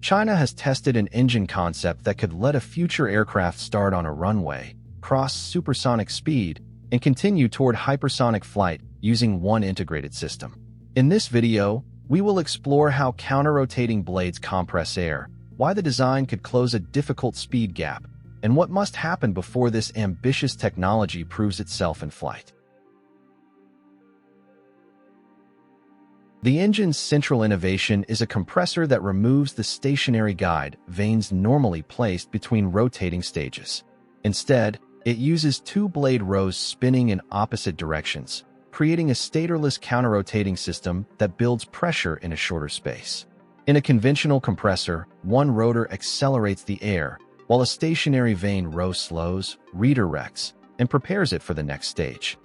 China has tested an engine concept that could let a future aircraft start on a runway, cross supersonic speed, and continue toward hypersonic flight using one integrated system. In this video, we will explore how counter-rotating blades compress air, why the design could close a difficult speed gap, and what must happen before this ambitious technology proves itself in flight. The engine's central innovation is a compressor that removes the stationary guide vanes normally placed between rotating stages. Instead, it uses two blade rows spinning in opposite directions, creating a statorless counter-rotating system that builds pressure in a shorter space. In a conventional compressor, one rotor accelerates the air, while a stationary vane row slows, redirects, and prepares it for the next stage.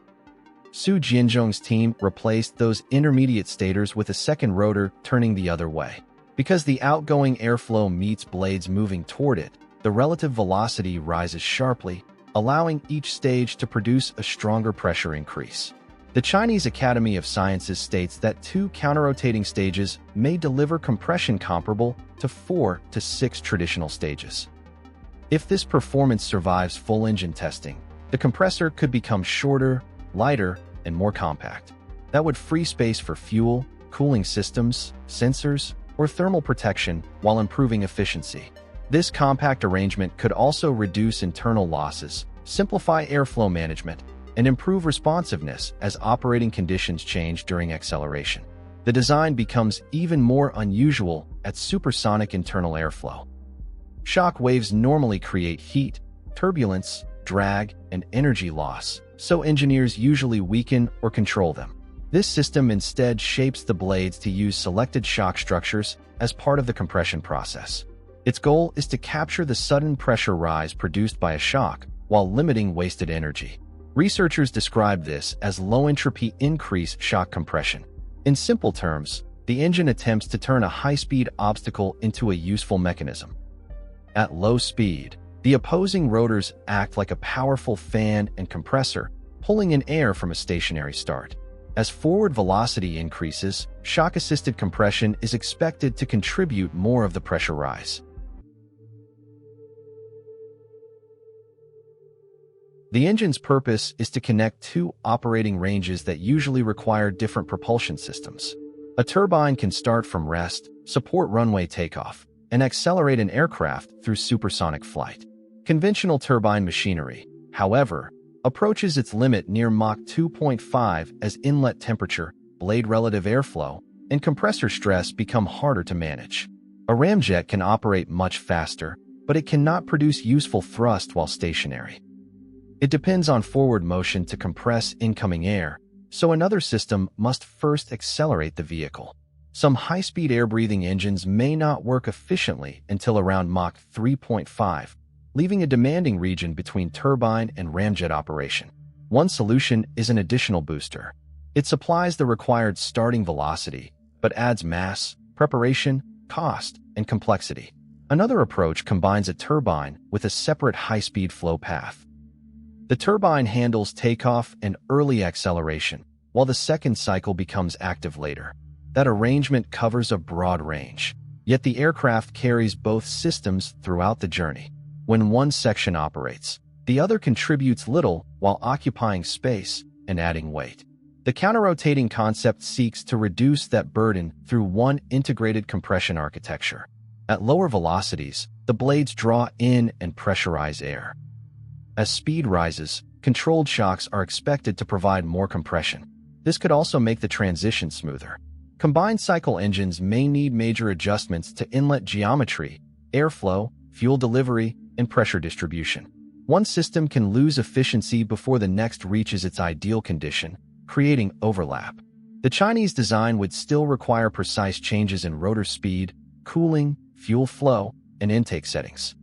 Su Jianzhong's team replaced those intermediate stators with a second rotor turning the other way. Because the outgoing airflow meets blades moving toward it, the relative velocity rises sharply, allowing each stage to produce a stronger pressure increase. The Chinese Academy of Sciences states that two counter-rotating stages may deliver compression comparable to 4 to 6 traditional stages. If this performance survives full engine testing, the compressor could become shorter, lighter, and more compact. That would free space for fuel, cooling systems, sensors, or thermal protection while improving efficiency. This compact arrangement could also reduce internal losses, simplify airflow management, and improve responsiveness as operating conditions change during acceleration. The design becomes even more unusual at supersonic internal airflow. Shock waves normally create heat, turbulence, drag, and energy loss, so engineers usually weaken or control them. This system instead shapes the blades to use selected shock structures as part of the compression process. Its goal is to capture the sudden pressure rise produced by a shock while limiting wasted energy. Researchers describe this as low-entropy increase shock compression. In simple terms, the engine attempts to turn a high-speed obstacle into a useful mechanism. At low speed, the opposing rotors act like a powerful fan and compressor, pulling in air from a stationary start. As forward velocity increases, shock-assisted compression is expected to contribute more of the pressure rise. The engine's purpose is to connect two operating ranges that usually require different propulsion systems. A turbine can start from rest, support runway takeoff, and accelerate an aircraft through supersonic flight. Conventional turbine machinery, however, approaches its limit near Mach 2.5 as inlet temperature, blade relative airflow, and compressor stress become harder to manage. A ramjet can operate much faster, but it cannot produce useful thrust while stationary. It depends on forward motion to compress incoming air, so another system must first accelerate the vehicle. Some high-speed air-breathing engines may not work efficiently until around Mach 3.5, leaving a demanding region between turbine and ramjet operation. One solution is an additional booster. It supplies the required starting velocity, but adds mass, preparation, cost, and complexity. Another approach combines a turbine with a separate high-speed flow path. The turbine handles takeoff and early acceleration, while the second cycle becomes active later. That arrangement covers a broad range, yet the aircraft carries both systems throughout the journey. When one section operates, the other contributes little while occupying space and adding weight. The counter-rotating concept seeks to reduce that burden through one integrated compression architecture. At lower velocities, the blades draw in and pressurize air. As speed rises, controlled shocks are expected to provide more compression. This could also make the transition smoother. Combined cycle engines may need major adjustments to inlet geometry, airflow, fuel delivery, and pressure distribution. One system can lose efficiency before the next reaches its ideal condition, creating overlap. The Chinese design would still require precise changes in rotor speed, cooling, fuel flow, and intake settings.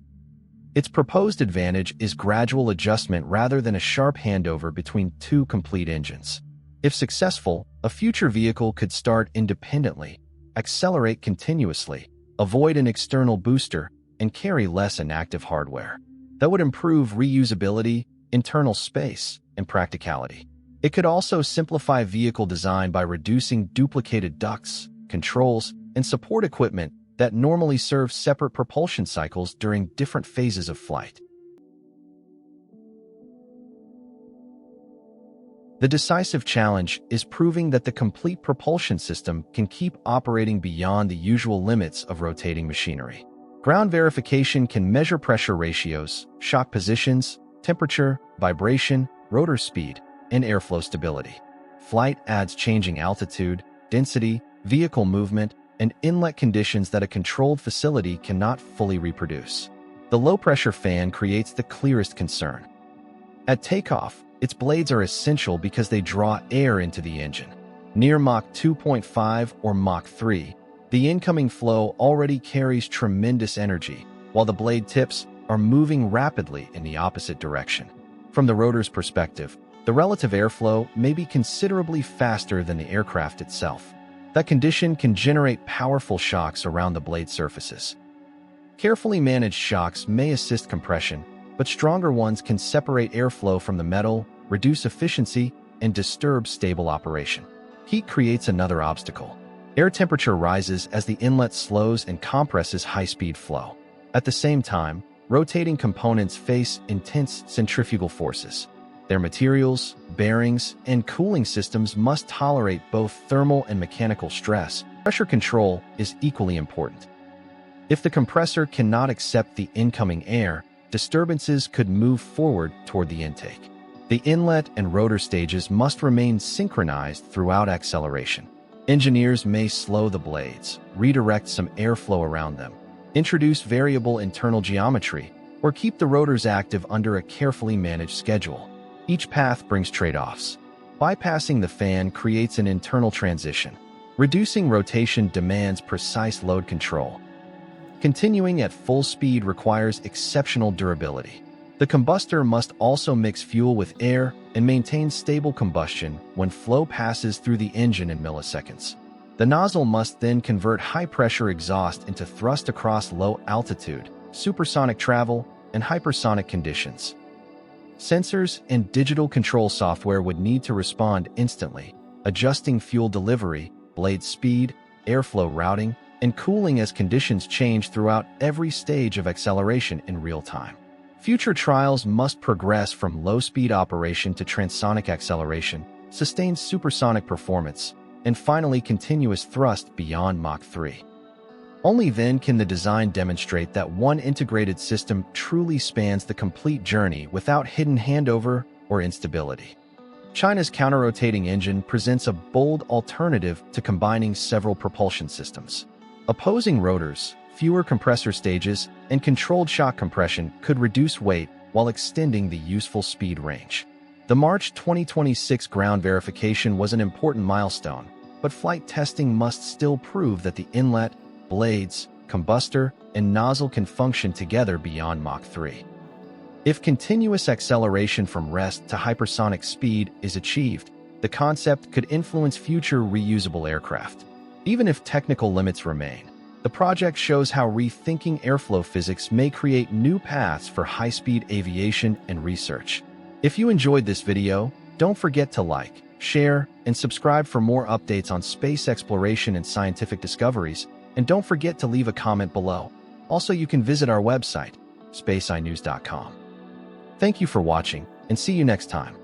Its proposed advantage is gradual adjustment rather than a sharp handover between two complete engines. If successful, a future vehicle could start independently, accelerate continuously, avoid an external booster, and carry less inactive hardware. That would improve reusability, internal space, and practicality. It could also simplify vehicle design by reducing duplicated ducts, controls, and support equipment that normally serve separate propulsion cycles during different phases of flight. The decisive challenge is proving that the complete propulsion system can keep operating beyond the usual limits of rotating machinery. Ground verification can measure pressure ratios, shock positions, temperature, vibration, rotor speed, and airflow stability. Flight adds changing altitude, density, vehicle movement, and inlet conditions that a controlled facility cannot fully reproduce. The low-pressure fan creates the clearest concern. At takeoff, its blades are essential because they draw air into the engine. Near Mach 2.5 or Mach 3, the incoming flow already carries tremendous energy, while the blade tips are moving rapidly in the opposite direction. From the rotor's perspective, the relative airflow may be considerably faster than the aircraft itself. That condition can generate powerful shocks around the blade surfaces. Carefully managed shocks may assist compression, but stronger ones can separate airflow from the metal, reduce efficiency, and disturb stable operation. Heat creates another obstacle. Air temperature rises as the inlet slows and compresses high-speed flow. At the same time, rotating components face intense centrifugal forces. Their materials, bearings, and cooling systems must tolerate both thermal and mechanical stress. Pressure control is equally important. If the compressor cannot accept the incoming air, disturbances could move forward toward the intake. The inlet and rotor stages must remain synchronized throughout acceleration. Engineers may slow the blades, redirect some airflow around them, introduce variable internal geometry, or keep the rotors active under a carefully managed schedule. Each path brings trade-offs. Bypassing the fan creates an internal transition. Reducing rotation demands precise load control. Continuing at full speed requires exceptional durability. The combustor must also mix fuel with air and maintain stable combustion when flow passes through the engine in milliseconds. The nozzle must then convert high-pressure exhaust into thrust across low altitude, supersonic travel, and hypersonic conditions. Sensors and digital control software would need to respond instantly, adjusting fuel delivery, blade speed, airflow routing, and cooling as conditions change throughout every stage of acceleration in real time. Future trials must progress from low-speed operation to transonic acceleration, sustained supersonic performance, and finally continuous thrust beyond Mach 3. Only then can the design demonstrate that one integrated system truly spans the complete journey without hidden handover or instability. China's counter-rotating engine presents a bold alternative to combining several propulsion systems. Opposing rotors, fewer compressor stages, and controlled shock compression could reduce weight while extending the useful speed range. The March 2026 ground verification was an important milestone, but flight testing must still prove that the inlet, blades, combustor, and nozzle can function together beyond Mach 3. If continuous acceleration from rest to hypersonic speed is achieved, the concept could influence future reusable aircraft. Even if technical limits remain, the project shows how rethinking airflow physics may create new paths for high-speed aviation and research. If you enjoyed this video, don't forget to like, share, and subscribe for more updates on space exploration and scientific discoveries, and don't forget to leave a comment below. Also, you can visit our website, SpaceEyeNews.com. Thank you for watching, and see you next time.